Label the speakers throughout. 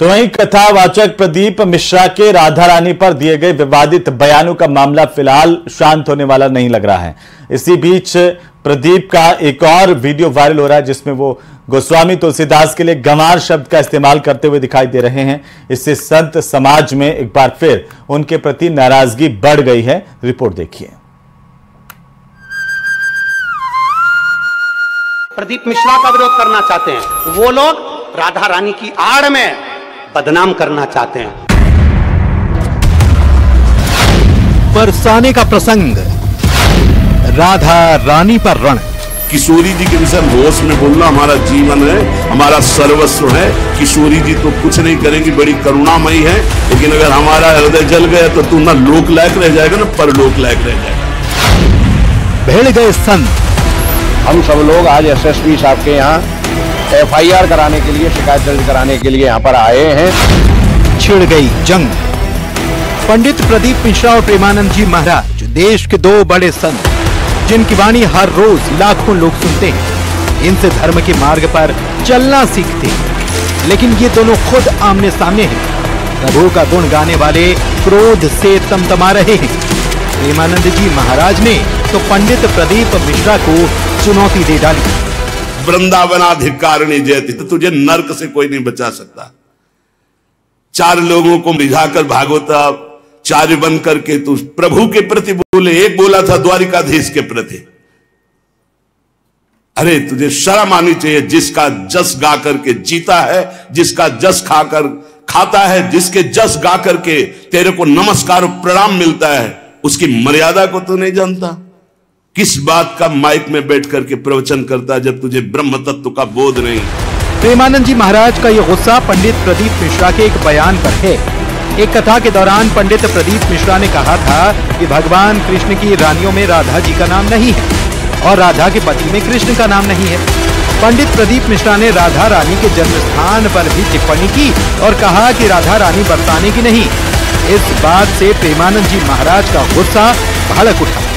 Speaker 1: तो वहीं कथावाचक प्रदीप मिश्रा के राधा रानी पर दिए गए विवादित बयानों का मामला फिलहाल शांत होने वाला नहीं लग रहा है। इसी बीच प्रदीप का एक और वीडियो वायरल हो रहा है जिसमें वो गोस्वामी तुलसीदास के लिए गंवार शब्द का इस्तेमाल करते हुए दिखाई दे रहे हैं। इससे संत समाज में एक बार फिर उनके प्रति नाराजगी बढ़ गई है। रिपोर्ट देखिए।
Speaker 2: प्रदीप मिश्रा का विरोध करना चाहते हैं, वो लोग राधा रानी की आड़ में बदनाम करना चाहते हैं।
Speaker 3: बरसाने का प्रसंग, राधा रानी पर रण।
Speaker 4: किशोरी जी के विषय होश में बोलना हमारा जीवन है, हमारा सर्वस्व है। किशोरी जी तो कुछ नहीं करेंगी, बड़ी करुणामयी है, लेकिन अगर हमारा हृदय जल गया तो तू ना लोक लायक रह जाएगा ना परलोक लायक रह जाएगा।
Speaker 3: भेड़ गए संत।
Speaker 5: हम सब लोग आज एसएसपी साहब के यहाँ FIR कराने के लिए, शिकायत दर्ज कराने के लिए यहाँ पर आए हैं।
Speaker 3: छिड़ गई जंग। पंडित प्रदीप मिश्रा और प्रेमानंद जी महाराज देश के दो बड़े संत, जिनकी वाणी हर रोज लाखों लोग सुनते हैं। इनसे धर्म के मार्ग पर चलना सीखते हैं, लेकिन ये दोनों खुद आमने सामने हैं। प्रभु का गुण गाने वाले क्रोध से तमतमा रहे हैं। प्रेमानंद जी महाराज ने तो पंडित प्रदीप मिश्रा को चुनौती दे डाली।
Speaker 4: वृंदावनाधिकारिणी जयति, तो तुझे नरक से कोई नहीं बचा सकता। चार लोगों को रिझाकर भागवताचार्य बन करके तू प्रभु के प्रति बोले। एक बोला था द्वारिकाधीश के प्रति। अरे तुझे शर्म आनी चाहिए। जिसका जस गा करके जीता है, जिसका जस खाकर खाता है, जिसके जस गा करके तेरे को नमस्कार और प्रणाम मिलता है, उसकी मर्यादा को तू नहीं जानता। किस बात का माइक में बैठ करके प्रवचन करता है जब तुझे ब्रह्म तत्व का बोध नहीं।
Speaker 3: प्रेमानंद जी महाराज का यह गुस्सा पंडित प्रदीप मिश्रा के एक बयान पर है। एक कथा के दौरान पंडित प्रदीप मिश्रा ने कहा था कि भगवान कृष्ण की रानियों में राधा जी का नाम नहीं है और राधा के पति में कृष्ण का नाम नहीं है। पंडित प्रदीप मिश्रा ने राधा रानी के जन्म स्थान पर भी टिप्पणी की और कहा कि राधा रानी बरसाने की नहीं। इस बात से प्रेमानंद जी महाराज का गुस्सा भड़क उठा।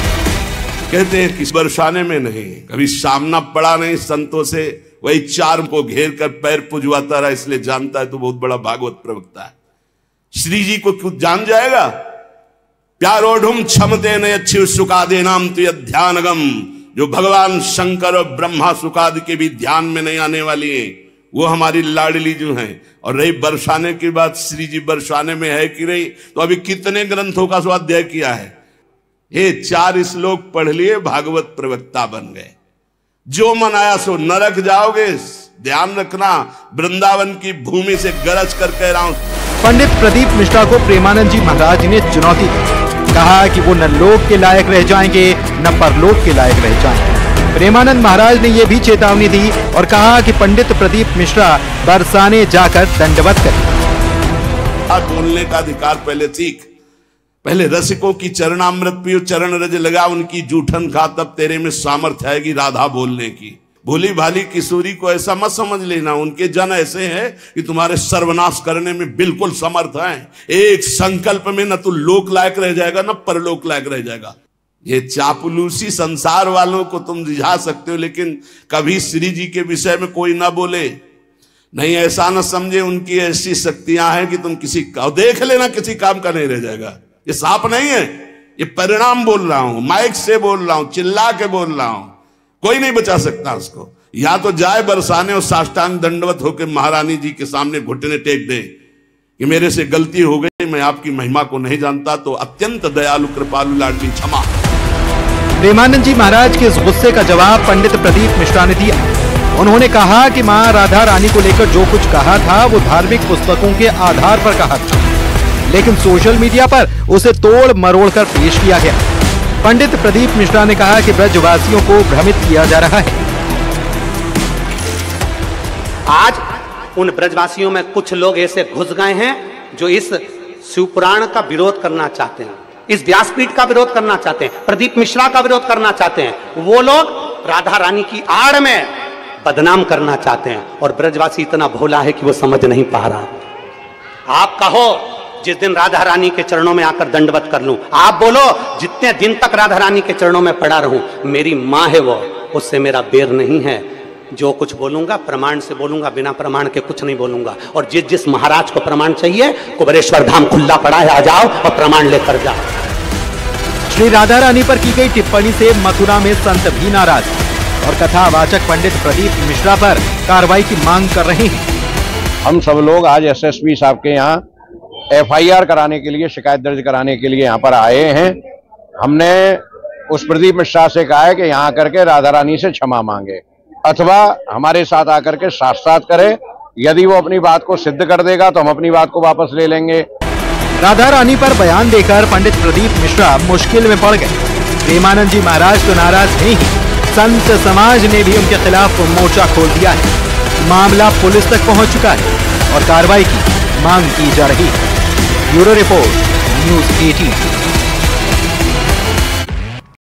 Speaker 4: कहते हैं कि बरसाने में नहीं, कभी सामना पड़ा नहीं संतों से, वही चार को घेर कर पैर पुजवाता रहा, इसलिए जानता है तो बहुत बड़ा भागवत प्रवक्ता है। श्री जी को कुछ जान जाएगा। प्यारोढ़ क्षमते न अच्छी सुखादे नाम तुय ध्यानगम, जो भगवान शंकर और ब्रह्मा सुखादि के भी ध्यान में नहीं आने वाली है, वो हमारी लाडली जो है। और रही बरसाने की बात, श्री जी बरसाने में है कि नहीं, तो अभी कितने ग्रंथों का स्वाध्याय किया है। ये 4 श्लोक पढ़ लिए, भागवत प्रवक्ता बन गए। जो मनाया सो नरक जाओगे। ध्यान रखना, वृंदावन की भूमि से गरज कर कह रहा हूं।
Speaker 3: पंडित प्रदीप मिश्रा को प्रेमानंद जी महाराज ने चुनौती दी। कहा कि वो न लोक के लायक रह जाएंगे न परलोक के लायक रह जाएंगे। प्रेमानंद महाराज ने यह भी चेतावनी दी और कहा कि पंडित प्रदीप मिश्रा बरसाने जाकर दंडवत करें।
Speaker 4: बोलने का अधिकार पहले सीख। पहले रसिकों की चरणामृत पियो, चरण रज लगा, उनकी जूठन खा, तब तेरे में सामर्थ्य आएगी राधा बोलने की। भोली भाली किशोरी को ऐसा मत समझ लेना। उनके जन ऐसे हैं कि तुम्हारे सर्वनाश करने में बिल्कुल समर्थ हैं। एक संकल्प में न तू लोक लायक रह जाएगा न परलोक लायक रह जाएगा। ये चापलूसी संसार वालों को तुम रिझा सकते हो, लेकिन कभी श्री जी के विषय में कोई ना बोले। नहीं, ऐसा न समझे उनकी ऐसी शक्तियां हैं कि तुम किसी का देख लेना, किसी काम का नहीं रह जाएगा। ये सांप नहीं है, ये परिणाम बोल रहा हूं, माइक से बोल रहा हूं, चिल्ला के बोल रहा हूं। कोई नहीं बचा सकता उसको। या तो जाए बरसाने और साष्टांग दंडवत होकर महारानी जी के सामने घुटने टेक दे कि मेरे से गलती हो गई, मैं आपकी महिमा को नहीं जानता, तो अत्यंत दयालु कृपालु लाडली क्षमा।
Speaker 3: प्रेमानंद जी महाराज के इस गुस्से का जवाब पंडित प्रदीप मिश्रा ने दिया। उन्होंने कहा कि मां राधा रानी को लेकर जो कुछ कहा था वो धार्मिक पुस्तकों के आधार पर कहा था, लेकिन सोशल मीडिया पर उसे तोड़ मरोड़ कर पेश किया गया। पंडित प्रदीप मिश्रा ने कहा कि ब्रजवासियों को भ्रमित किया जा रहा है।
Speaker 2: आज उन ब्रजवासियों में कुछ लोग ऐसे घुस गए हैं जो इस शिवपुराण का विरोध करना चाहते हैं, इस व्यासपीठ का विरोध करना चाहते हैं, प्रदीप मिश्रा का विरोध करना चाहते हैं। वो लोग राधा रानी की आड़ में बदनाम करना चाहते हैं और ब्रजवासी इतना भोला है कि वो समझ नहीं पा रहा। आप कहो जिस दिन राधा रानी के चरणों में आकर दंडवत कर लूं, आप बोलो जितने दिन तक राधा रानी के चरणों में पड़ा रहूं, मेरी मां है वो, उससे मेरा बैर नहीं है। जो कुछ बोलूंगा प्रमाण से बोलूंगा, बिना प्रमाण के कुछ नहीं बोलूंगा। और जिस महाराज को प्रमाण चाहिए, कुबेरेश्वर धाम खुला पड़ा है, आ जाओ और प्रमाण लेकर जाओ।
Speaker 3: श्री राधा रानी पर की गई टिप्पणी से मथुरा में संत भी नाराज और कथावाचक पंडित प्रदीप मिश्रा पर कार्रवाई की मांग कर रहे हैं।
Speaker 5: हम सब लोग आज एसएसपी साहब के यहाँ एफआईआर कराने के लिए, शिकायत दर्ज कराने के लिए यहाँ पर आए हैं। हमने उस प्रदीप मिश्रा से कहा है कि यहाँ आकर के राधा रानी से क्षमा मांगे अथवा हमारे साथ आकर के साथ करे। यदि वो अपनी बात को सिद्ध कर देगा तो हम अपनी बात को वापस ले लेंगे।
Speaker 3: राधा रानी पर बयान देकर पंडित प्रदीप मिश्रा मुश्किल में पड़ गए। प्रेमानंद जी महाराज तो नाराज हैं ही, संत समाज ने भी उनके खिलाफ मोर्चा खोल दिया है। मामला पुलिस तक पहुंच चुका है और कार्रवाई की मांग की जा रही है। Bureau report, news 18।